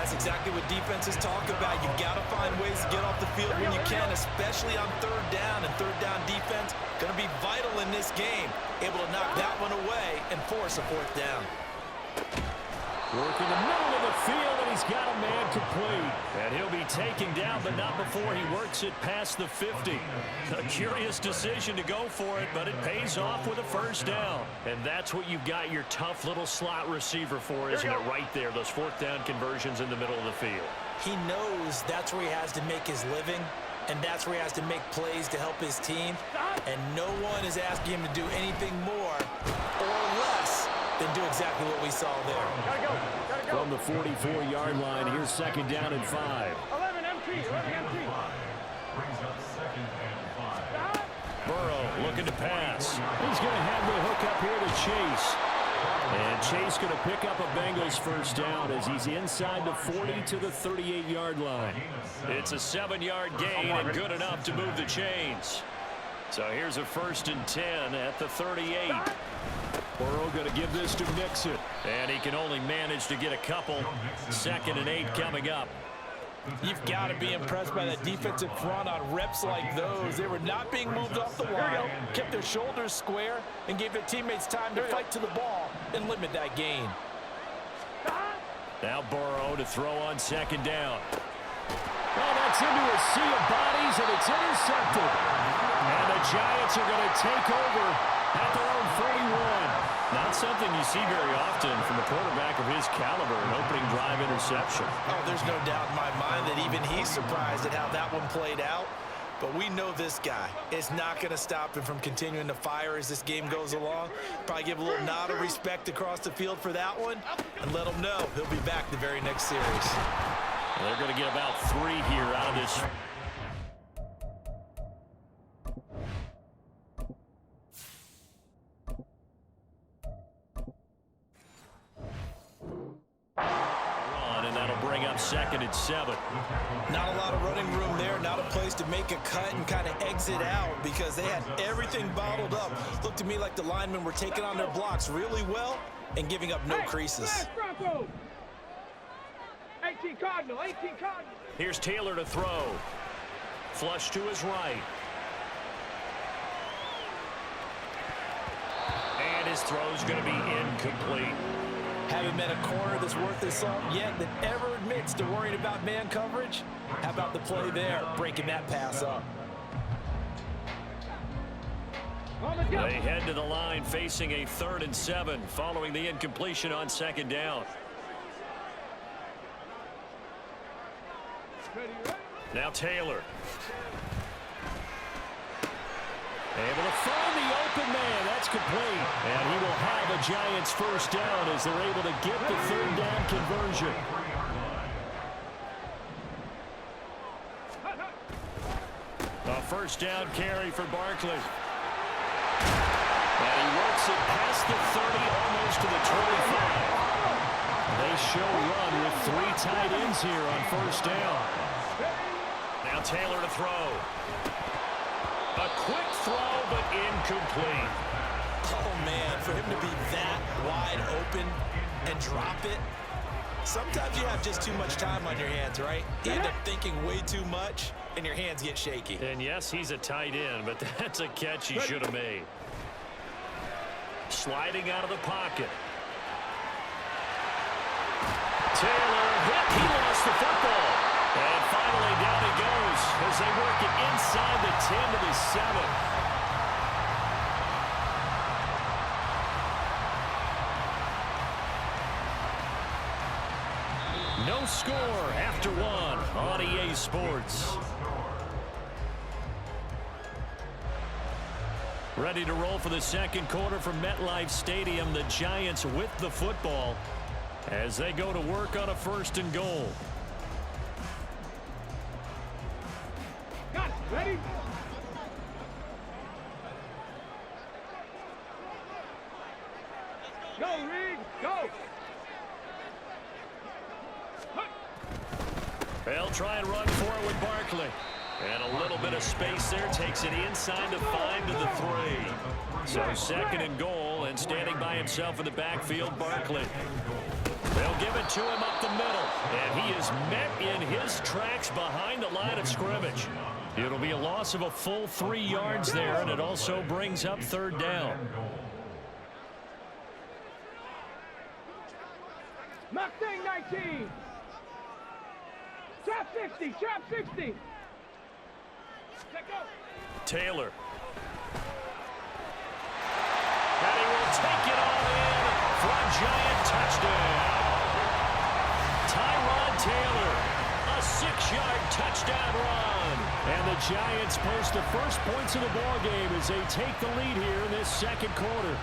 That's exactly what defenses talk about. You got to find ways to get off the field when you can, especially on third down. And third down defense going to be vital in this game. Able to knock that one away and force a fourth down. Working the middle of the field, and he's got a man complete. And he'll be taken down, but not before he works it past the 50. A curious decision to go for it, but it pays off with a first down. And that's what you've got your tough little slot receiver for, isn't it, right there? Those fourth down conversions in the middle of the field. He knows that's where he has to make his living, and that's where he has to make plays to help his team. And no one is asking him to do anything more or less than do exactly what we saw there. Gotta go. From the 44-yard line, here's second down and 5. 11 empty. Brings up second and 5. Burrow looking to pass. He's going to have the hook up here to Chase. And Chase going to pick up a Bengals first down as he's inside the 40 to the 38-yard line. It's a 7-yard gain and good enough to move the chains. So here's a 1st and 10 at the 38. Burrow going to give this to Mixon. And he can only manage to get a couple. 2nd and 8 coming up. You've got to be impressed by that defensive front on reps like those. They were not being moved off the line, kept their shoulders square, and gave their teammates time to fight to the ball and limit that gain. Now Burrow to throw on 2nd down. Oh, that's into a sea of bodies, and it's intercepted. And the Giants are going to take over at their own 41. Not something you see very often from a quarterback of his caliber, an opening drive interception. Oh, there's no doubt in my mind that even he's surprised at how that one played out. But we know this guy. It's not going to stop him from continuing to fire as this game goes along. Probably give a little nod of respect across the field for that one and let him know he'll be back the very next series. They're going to get about 3 here out of this. And that'll bring up 2nd and 7. Not a lot of running room there, not a place to make a cut and kind of exit out because they had everything bottled up. Looked to me like the linemen were taking on their blocks really well and giving up no creases. 18 Cardinal. Here's Taylor to throw. Flush to his right. And his throw's going to be incomplete. Haven't met a corner that's worth his salt yet that ever admits to worrying about man coverage. How about the play there, breaking that pass up? They head to the line facing a 3rd and 7 following the incompletion on 2nd down. Now Taylor. Able to find the open man. That's complete. And he will have a Giants first down as they're able to get the 3rd down conversion. A first down carry for Barkley. And he works it past the 30, almost to the 25. They show run with 3 tight ends here on first down. Now Taylor to throw. A quick throw, but incomplete. Oh, man, for him to be that wide open and drop it. Sometimes you have just too much time on your hands, right? You end up thinking way too much, and your hands get shaky. And yes, he's a tight end, but that's a catch he should have made. Sliding out of the pocket. Taylor hit. He lost the football. And finally down he goes as they work it inside the 10 to the 7. No score after 1 on EA Sports. Ready to roll for the 2nd quarter from MetLife Stadium. The Giants with the football as they go to work on a 1st and goal. Got it. Ready? Go, Reed. Go. They'll try and run for it with Barkley. And a little bit of space there. Takes it inside to 5 to the 3. So 2nd and goal ball, and standing by himself in the backfield, Barkley. They'll give it to him up the middle, and he is met in his tracks behind the line of scrimmage. It'll be a loss of a full 3 yards there, and it also brings up third down. Mustang 19. Trap 60. Trap 60. Let go. Taylor. And he will take it all in for a giant touchdown. Tyrod Taylor, a 6-yard touchdown run. And the Giants post the first points of the ball game as they take the lead here in this second quarter.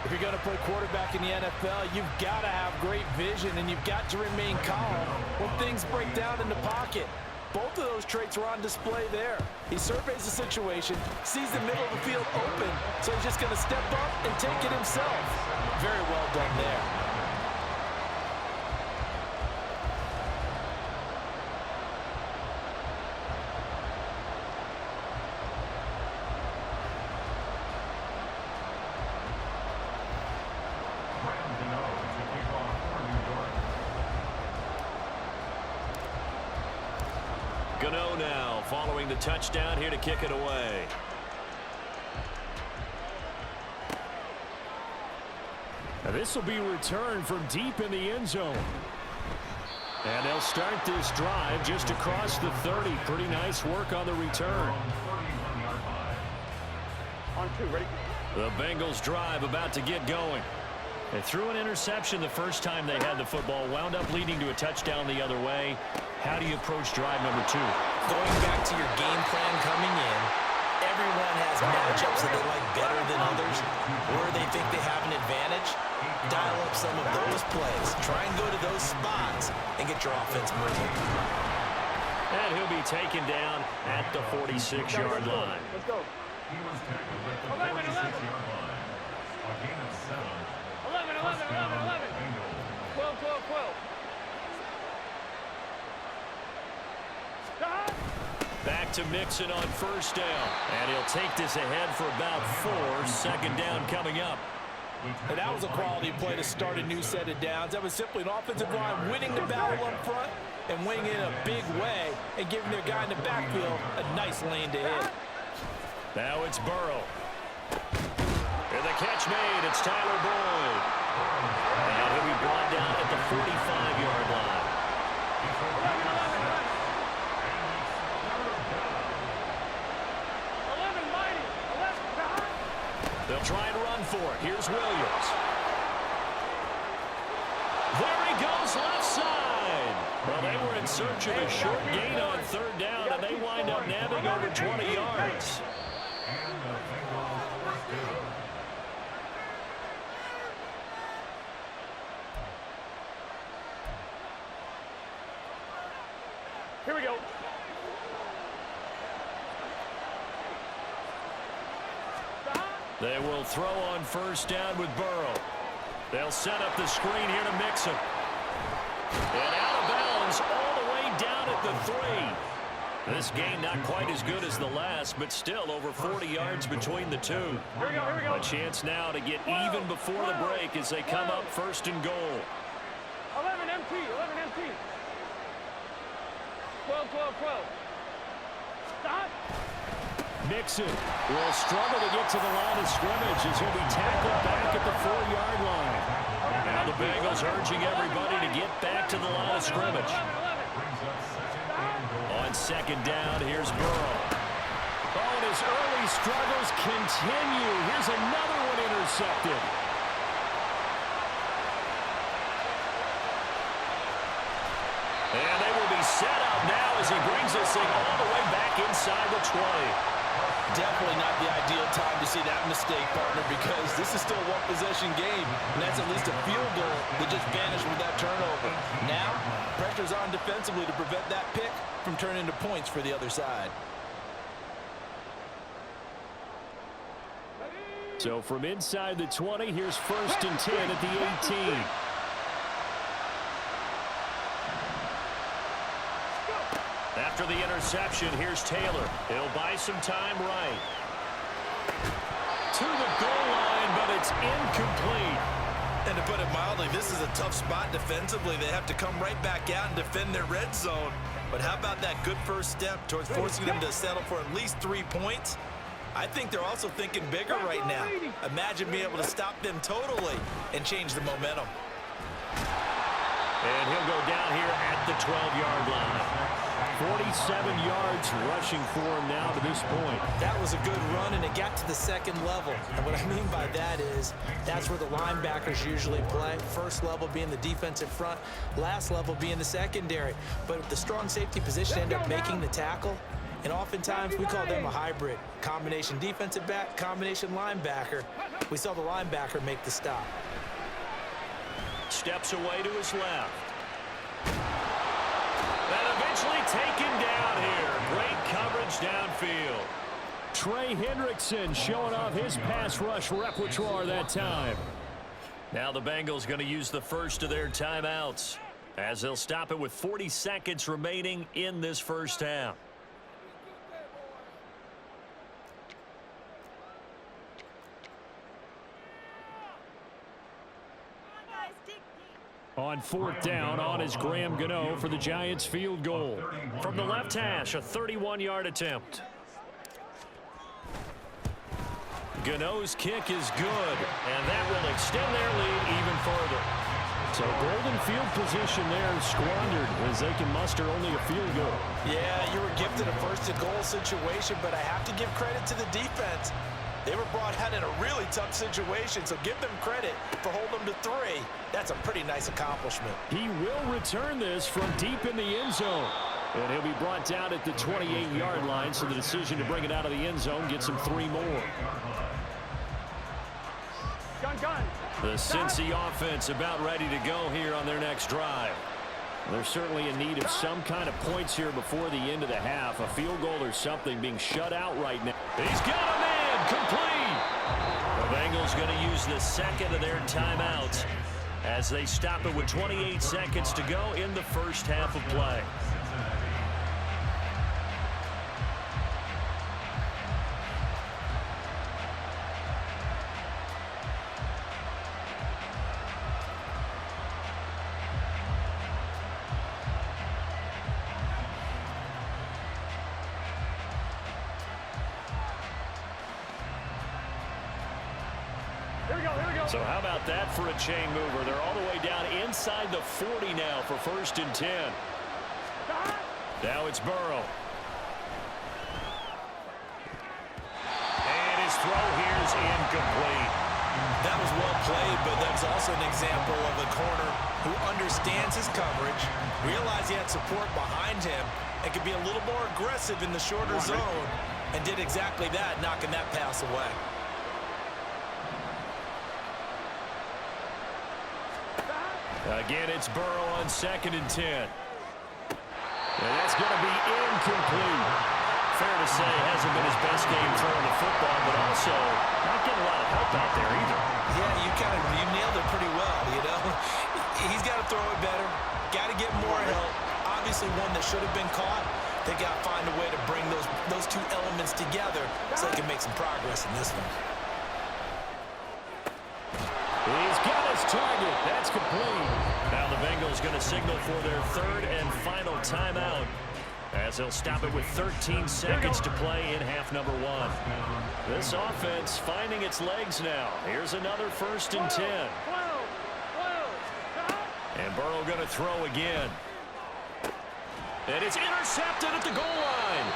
If you're going to play quarterback in the NFL, you've got to have great vision, and you've got to remain calm when things break down in the pocket. Both of those traits were on display there. He surveys the situation, sees the middle of the field open, so he's just going to step up and take it himself. Very well done there. Gano now following the touchdown here to kick it away. Now this will be returned from deep in the end zone. And they'll start this drive just across the 30. Pretty nice work on the return. On 2, ready? The Bengals drive about to get going. They threw an interception the first time they had the football, wound up leading to a touchdown the other way. How do you approach drive number 2? Going back to your game plan coming in, everyone has matchups that they like better than others, where they think they have an advantage. Dial up some of those plays. Try and go to those spots and get your offense moving. And he'll be taken down at the 46-yard line. Let's go. He was tackled at the 46-yard line. A gain of 7. 11, 12, 12, 12. Back to Mixon on first down. And he'll take this ahead for about 4. Second down coming up. And that was a quality play to start a new set of downs. That was simply an offensive line winning the battle up front and winning in a big way and giving their guy in the backfield a nice lane to hit. Now it's Burrow. And the catch made. It's Tyler Boyd. And he'll be brought down at the 45-yard line. 11, mighty. 11, behind. They'll try and run for it. Here's Williams. There he goes, left side. Well, they were in search of a short gain on third down, and they wind up nabbing over 20 yards. And the Bengals first down. Here we go. They will throw on first down with Burrow. They'll set up the screen here to Mixon. And out of bounds all the way down at the 3. This game not quite as good as the last, but still over 40 yards between the two. Here we go, here we go. A chance now to get even before the break as they come up first and goal. 11 MT, 11 MT. 12, 12, 12. Stop. Mixon will struggle to get to the line of scrimmage as he'll be tackled back at the 4-yard line. Now the Bengals urging everybody to get back to the line of scrimmage. On second down, here's Burrow. Oh, and his early struggles continue. Here's another one intercepted. And they will be set up now as he brings this thing all the way back inside the 20. Definitely not the ideal time to see that mistake, partner, because this is still a one-possession game, and that's at least a field goal that just vanished with that turnover. Now, pressure's on defensively to prevent that pick from turning into points for the other side. So from inside the 20, here's first and 10 at the 18. After the interception, here's Taylor. He'll buy some time right. To the goal line, but it's incomplete. And to put it mildly, this is a tough spot defensively. They have to come right back out and defend their red zone. But how about that good first step towards forcing them to settle for at least 3 points? I think they're also thinking bigger right now. Imagine being able to stop them totally and change the momentum. And he'll go down here at the 12-yard line. 47 yards rushing for him now to this point. That was a good run, and it got to the second level. And what I mean by that is that's where the linebackers usually play. First level being the defensive front, last level being the secondary. But the strong safety position end up making the tackle. And oftentimes, we call them a hybrid. Combination defensive back, combination linebacker. We saw the linebacker make the stop. Steps away to his left. And eventually taken down here. Great coverage downfield. Trey Hendrickson showing off his pass rush repertoire that time. Now the Bengals going to use the first of their timeouts as they'll stop it with 40 seconds remaining in this first half. On fourth down, on is Graham Gano for the Giants field goal. From the left hash, a 31-yard attempt. Gano's kick is good, and that will extend their lead even further. So golden field position there squandered as they can muster only a field goal. Yeah, you were gifted a first-and-goal situation, but I have to give credit to the defense. They were brought out in a really tough situation, so give them credit for holding them to 3. That's a pretty nice accomplishment. He will return this from deep in the end zone. And he'll be brought down at the 28-yard line, so the decision to bring it out of the end zone gets him 3 more. The Cincy offense about ready to go here on their next drive. They're certainly in need of some kind of points here before the end of the half. A field goal or something being shut out right now. He's got a man. Complete. The Bengals going to use the second of their timeouts as they stop it with 28 seconds to go in the first half of play. So how about that for a chain mover? They're all the way down inside the 40 now for 1st and 10. Now it's Burrow. And his throw here is incomplete. That was well played, but that's also an example of a corner who understands his coverage, realized he had support behind him, and could be a little more aggressive in the shorter zone, and did exactly that, knocking that pass away. Again, it's Burrow on 2nd and 10. And that's going to be incomplete. Fair to say, hasn't been his best game throwing the football, but also not getting a lot of help out there either. Yeah, you nailed it pretty well, you know. He's got to throw it better, got to get more help. Obviously one that should have been caught. They got to find a way to bring those two elements together so they can make some progress in this one. He's got his target. That's complete. Now the Bengals going to signal for their 3rd and final timeout as they'll stop it with 13 seconds to play in half number 1. This offense finding its legs now. Here's another 1st and 10. And Burrow going to throw again. And it's intercepted at the goal line.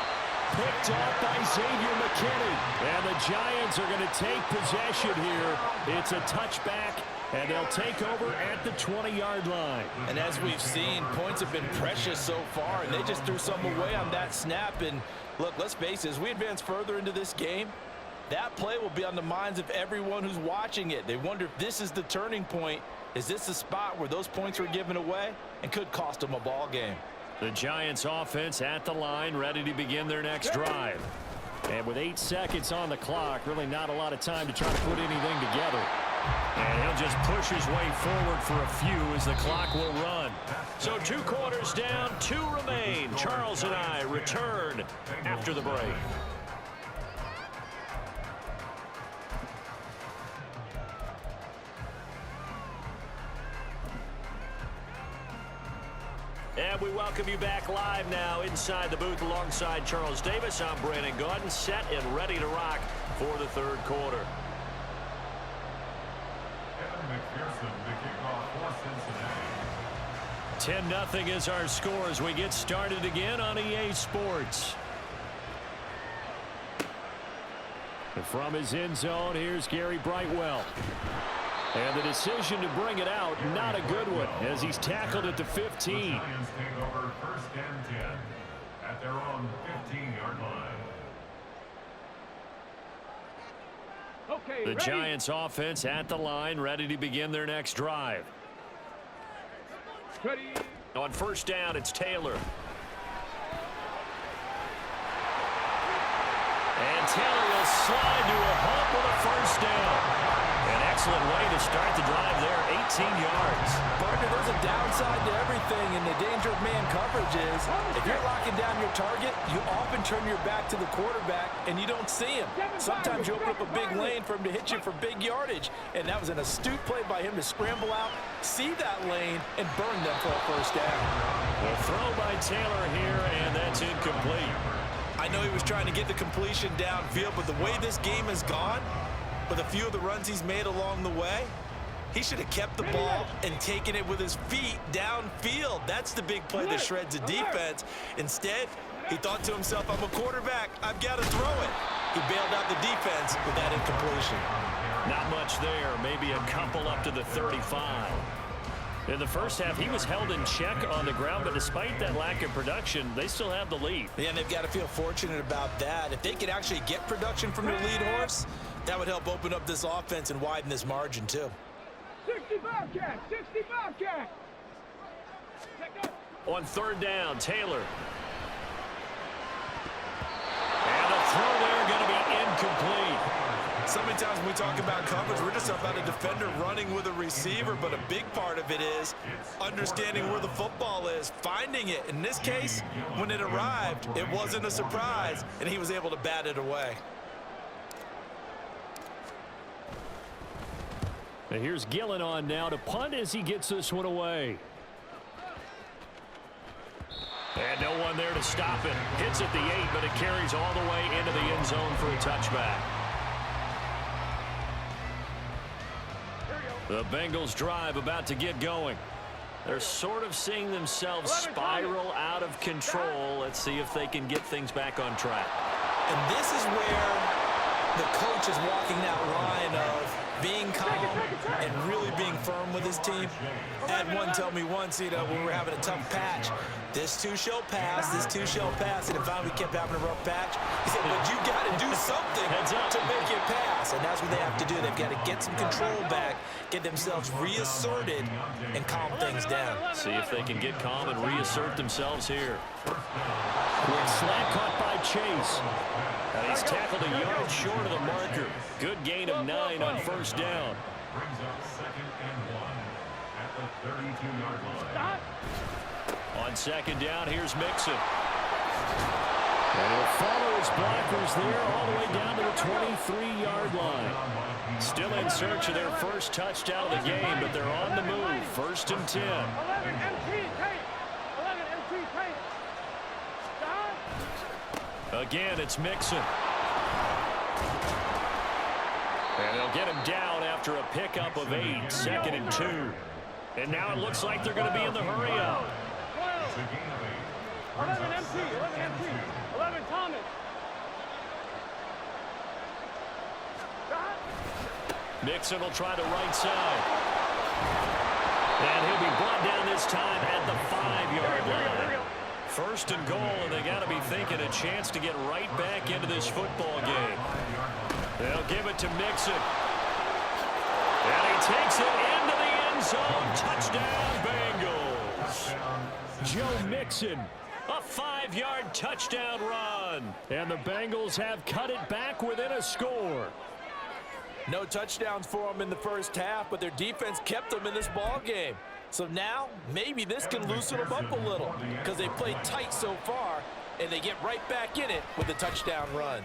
Picked off by Xavier McKinney. And the Giants are going to take possession here. It's a touchback, and they'll take over at the 20-yard line. And as we've seen, points have been precious so far, and they just threw some away on that snap. And look, let's face it, as we advance further into this game, that play will be on the minds of everyone who's watching it. They wonder if this is the turning point. Is this the spot where those points were given away and could cost them a ball game? The Giants offense at the line, ready to begin their next drive. And with 8 seconds on the clock, really not a lot of time to try to put anything together. And he'll just push his way forward for a few as the clock will run. So 2 quarters down, 2 remain. Charles and I return after the break. And we welcome you back live now inside the booth alongside Charles Davis. I'm Brandon Gaudin, set and ready to rock for the third quarter. 10-0 is our score as we get started again on EA Sports. And from his end zone, here's Gary Brightwell. And the decision to bring it out, not a good one, as he's tackled at the 15. The Giants take over first and 10 at their own 15-yard line. Okay, The ready? Giants offense at the line, ready to begin their next drive. Ready. On first down, it's Taylor. And Taylor will slide to a hump with a first down. An excellent way to start the drive there, 18 yards. Partner, there's a downside to everything, and the danger of man coverage is if you're locking down your target, you often turn your back to the quarterback, and you don't see him. Sometimes you open up a big lane for him to hit you for big yardage, and that was an astute play by him to scramble out, see that lane, and burn them for a first down. The throw by Taylor here, and that's incomplete. I know he was trying to get the completion downfield, but the way this game has gone, with a few of the runs he's made along the way, he should have kept the ball and taken it with his feet downfield. That's the big play that shreds the defense. Instead, he thought to himself, I'm a quarterback, I've got to throw it. He bailed out the defense with that incompletion. Not much there, maybe a couple up to the 35. In the first half, he was held in check on the ground, but despite that lack of production, they still have the lead. Yeah, and they've got to feel fortunate about that. If they could actually get production from their lead horse, that would help open up this offense and widen this margin, too. 60 Bobcat, 60 Bobcat. On third down, Taylor. And a throw there going to be incomplete. So many times when we talk about coverage, we're just about a defender running with a receiver, but a big part of it is understanding where the football is, finding it. In this case, when it arrived, it wasn't a surprise, and he was able to bat it away. And here's Gillen on now to punt as he gets this one away. And no one there to stop it. Hits at the 8, but it carries all the way into the end zone for a touchback. The Bengals drive about to get going. They're sort of seeing themselves spiral out of control. Let's see if they can get things back on track. And this is where the coach is walking that line of being calm and really being firm with his team. I had one tell me once, when we were having a tough patch, this too shall pass, this too shall pass, and if finally we kept having a rough patch, he said, but you got to do something to make it pass, and that's what they have to do. They've got to get some control back, get themselves reasserted, and calm things down. See if they can get calm and reassert themselves here. Quick slant caught by Chase. And he's tackled a yard short of the marker. Good gain of 9 on first down. Brings up second and 1 at the 32-yard line. On second down, here's Mixon. And he'll follow his blockers there all the way down to the 23-yard line. Still in search of their first touchdown of the game, but they're on the move. First and 10. 11 MT tape. 11 MT tape. Again, it's Mixon. And they'll get him down after a pickup of 8, second and 2. And now it looks like they're going to be in the hurry up. 11 MT, 11 MT, 11 Thomas. Mixon will try the right side. And he'll be brought down this time at the 5-yard line. First and goal, and they got to be thinking a chance to get right back into this football game. They'll give it to Mixon. And he takes it into the end zone. Touchdown, Bengals. Joe Mixon, a 5-yard touchdown run. And the Bengals have cut it back within a score. No touchdowns for them in the first half, but their defense kept them in this ball game. So now, maybe this can loosen them up a little because they played tight so far, and they get right back in it with a touchdown run.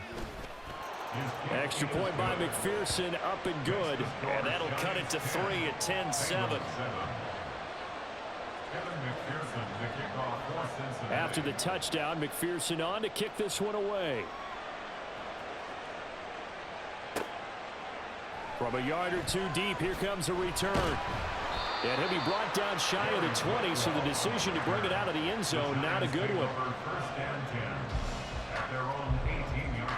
Extra point by McPherson, up and good. And that'll cut it to 3 at 10-7. After the touchdown, McPherson on to kick this one away. From a yard or two deep, here comes a return. And he'll be brought down shy of the 20, so the decision to bring it out of the end zone, not a good one. First and 10 at their own 18-yard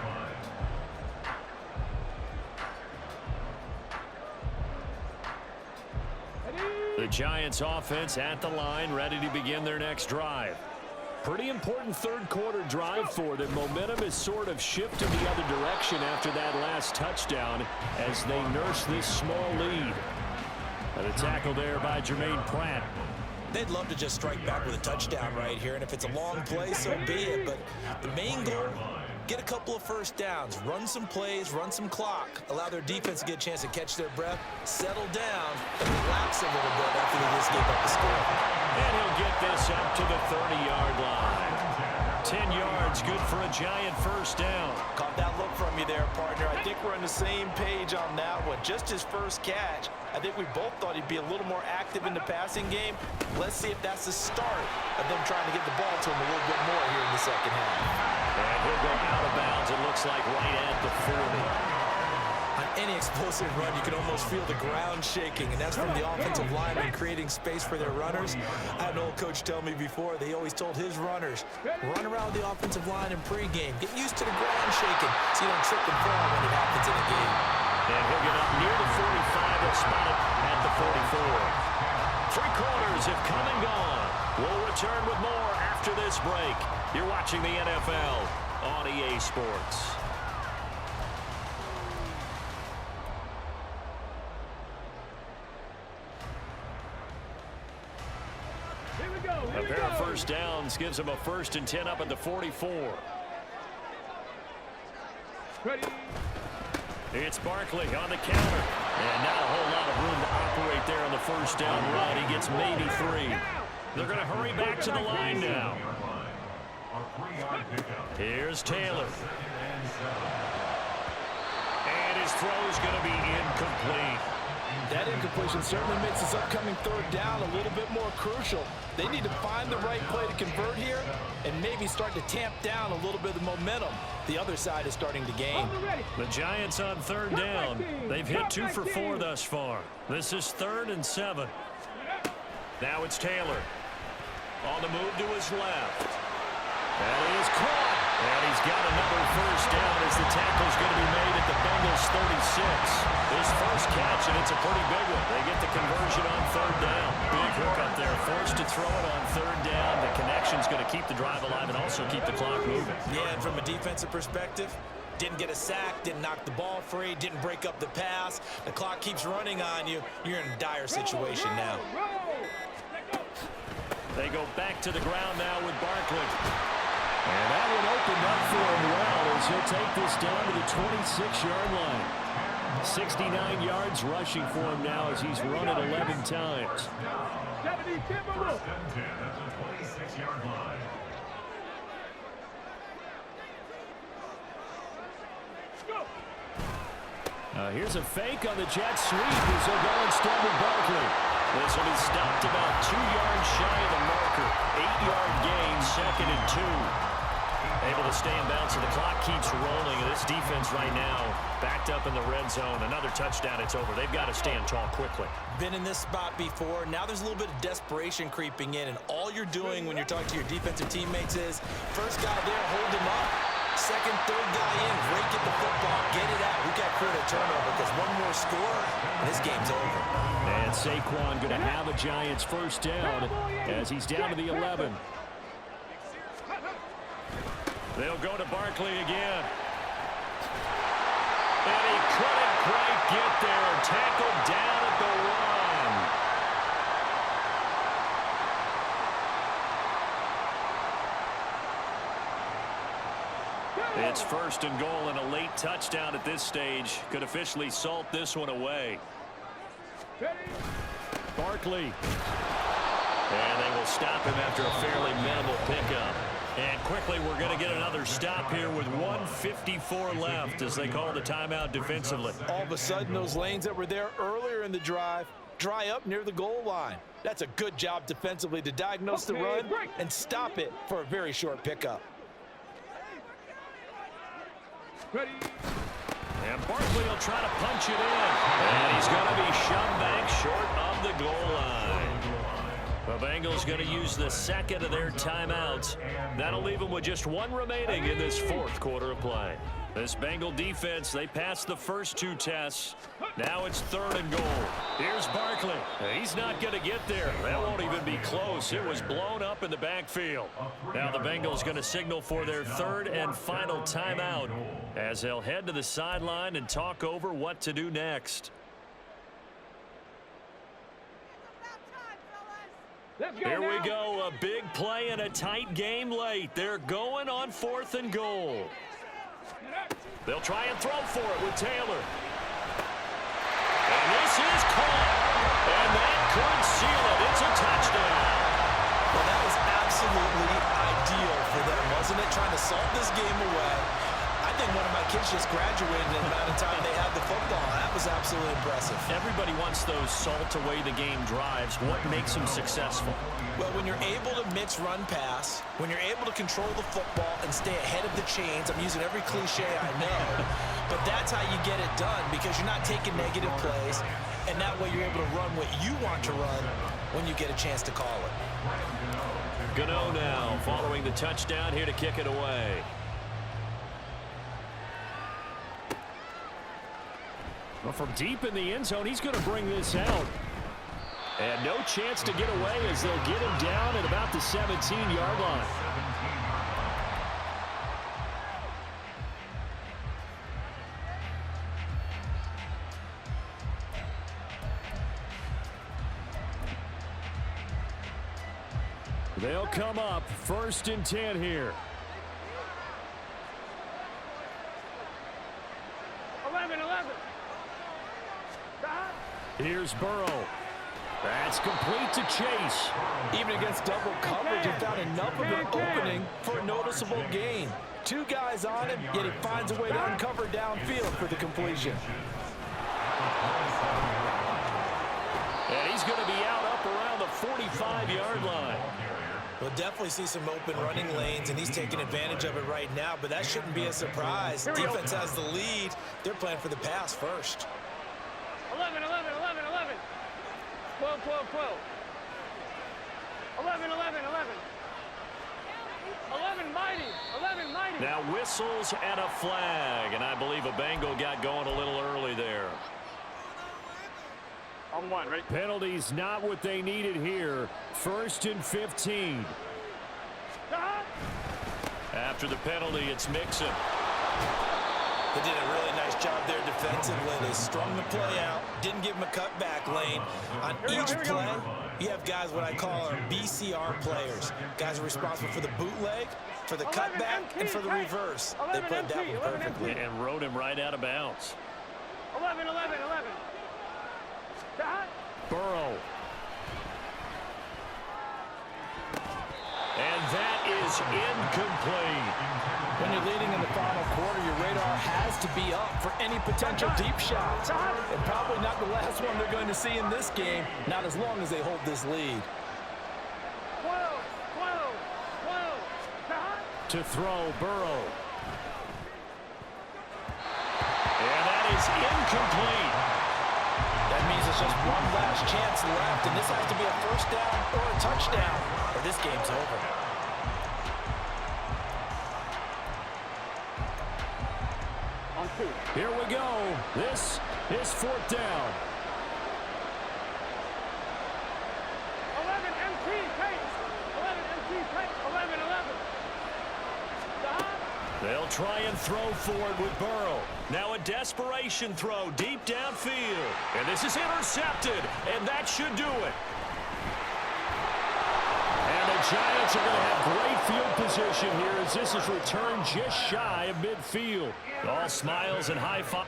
line. The Giants offense at the line, ready to begin their next drive. Pretty important third quarter drive for them. Momentum is sort of shifted the other direction after that last touchdown as they nurse this small lead. And a tackle there by Jermaine Pratt. They'd love to just strike back with a touchdown right here, and if it's a long play, so be it. But the main goal, get a couple of first downs, run some plays, run some clock, allow their defense to get a chance to catch their breath, settle down, and relax a little bit after they just gave up the score. And he'll get this up to the 30-yard line. 10 yards, good for a Giant first down. Caught that look from you there, partner. I think we're on the same page on that one. Just his first catch. I think we both thought he'd be a little more active in the passing game. Let's see if that's the start of them trying to get the ball to him a little bit more here in the second half. And he'll go out of bounds, it looks like right at the 40. On any explosive run, you can almost feel the ground shaking, and that's from the offensive lineman creating space for their runners. I had an old coach tell me before, they always told his runners, run around the offensive line in pregame. Get used to the ground shaking so you don't trip and fall when it happens in a game. And he'll get up near the 45. They'll spot it at the 44. 3 quarters have come and gone. We'll return with more after this break. You're watching the NFL on EA Sports. A pair of first downs gives them a 1st and 10 up at the 44. Ready. It's Barkley on the counter. And not a whole lot of room to operate there on the first down run. He gets maybe 3. They're going to hurry back to the line now. Here's Taylor. And his throw's going to be incomplete. That incompletion certainly makes this upcoming third down a little bit more crucial. They need to find the right play to convert here and maybe start to tamp down a little bit of the momentum the other side is starting to gain. The Giants on third down. They've hit 2 for 4 thus far. This is 3rd and 7. Now it's Taylor. On the move to his left. And he is caught. And he's got another first down as the tackle's going to be made at the Bengals 36. His first catch, and it's a pretty big one. They get the conversion on third down. Big hook up there. Forced to throw it on third down. The connection's going to keep the drive alive and also keep the clock moving. Yeah, and from a defensive perspective, didn't get a sack, didn't knock the ball free, didn't break up the pass. The clock keeps running on you. You're in a dire situation now. They go back to the ground now with Barkley. And that one opened up for him well as he'll take this down to the 26-yard line. 69 yards rushing for him now as he's run it 11 times. Here's a fake on the jet sweep as they'll go instead with Barkley. This will be stopped about 2 yards shy of the marker. 8-yard gain, 2nd and 2. Able to stay in bounds, and the clock keeps rolling. And this defense right now backed up in the red zone. Another touchdown, it's over. They've got to stand tall quickly. Been in this spot before. Now there's a little bit of desperation creeping in, and all you're doing when you're talking to your defensive teammates is first guy there, hold him up. Second, third guy in, rake at the football, get it out. We got to create a turnover because one more score, and this game's over. And Saquon going to have a Giants first down as he's down to the 11. They'll go to Barkley again. And he couldn't quite get there. Tackled down at the 1. It's 1st and goal, and a late touchdown at this stage could officially salt this one away. Barkley. And they will stop him after a fairly minimal pickup. And quickly, we're going to get another stop here with 1:54 left as they call the timeout defensively. All of a sudden, those lanes that were there earlier in the drive dry up near the goal line. That's a good job defensively to diagnose the run and stop it for a very short pickup. Ready. And Barkley will try to punch it in. And he's going to be shoved back short of the goal line. The Bengals going to use the second of their timeouts. That'll leave them with just one remaining in this fourth quarter of play. This Bengal defense, they passed the first two tests. Now it's 3rd and goal. Here's Barkley. He's not going to get there. That won't even be close. It was blown up in the backfield. Now the Bengals going to signal for their 3rd and final timeout as they'll head to the sideline and talk over what to do next. Here we go. A big play and a tight game late. They're going on 4th and goal. They'll try and throw for it with Taylor. And this is caught. And that could seal it. It's a touchdown. Well, that was absolutely ideal for them, wasn't it? Trying to salt this game away. I think one of my kids just graduated in the amount of time they had the football. That was absolutely impressive. Everybody wants those salt away the game drives. What makes them successful? Well, when you're able to mix run pass, when you're able to control the football and stay ahead of the chains, I'm using every cliche I know, but that's how you get it done because you're not taking negative plays, and that way you're able to run what you want to run when you get a chance to call it. Gano now following the touchdown here to kick it away. Well, from deep in the end zone, he's going to bring this out. And no chance to get away as they'll get him down at about the 17-yard line. They'll come up 1st and 10 here. 11. Here's Burrow. That's complete to Chase. Even against double coverage, he found enough of an opening for a noticeable gain. 2 guys on him, yet he finds a way to uncover downfield for the completion. And he's going to be out up around the 45-yard line. We'll definitely see some open running lanes, and he's taking advantage of it right now, but that shouldn't be a surprise. Defense has the lead. They're playing for the pass first. 11. 12. 11. 11 mighty. Now whistles and a flag, and I believe a Bengal got going a little early there. On 1, ready? Penalties not what they needed here. 1st and 15. After the penalty, it's Mixon. They did a really nice job there defensively. They strung the play out, didn't give him a cutback lane. On each play, you have guys what I call our BCR players. Guys are responsible for the bootleg, for the cutback, and for the reverse. They played that one perfectly. And rode him right out of bounds. 11. Burrow. And that is incomplete. When you're leading in the final quarter, your radar has to be up for any potential deep shots. And probably not the last one they're going to see in this game, not as long as they hold this lead. 12. To throw, Burrow. And that is incomplete. That means it's just one last chance left, and this has to be a 1st down or a touchdown, or this game's over. On 2. Here we go. This is 4th down. 11 MT pace. 11. They'll try and throw forward with Burrow. Now a desperation throw deep downfield. And this is intercepted, and that should do it. And the Giants are going to have great field position here as this is returned just shy of midfield. All smiles and high five.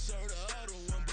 shirt or other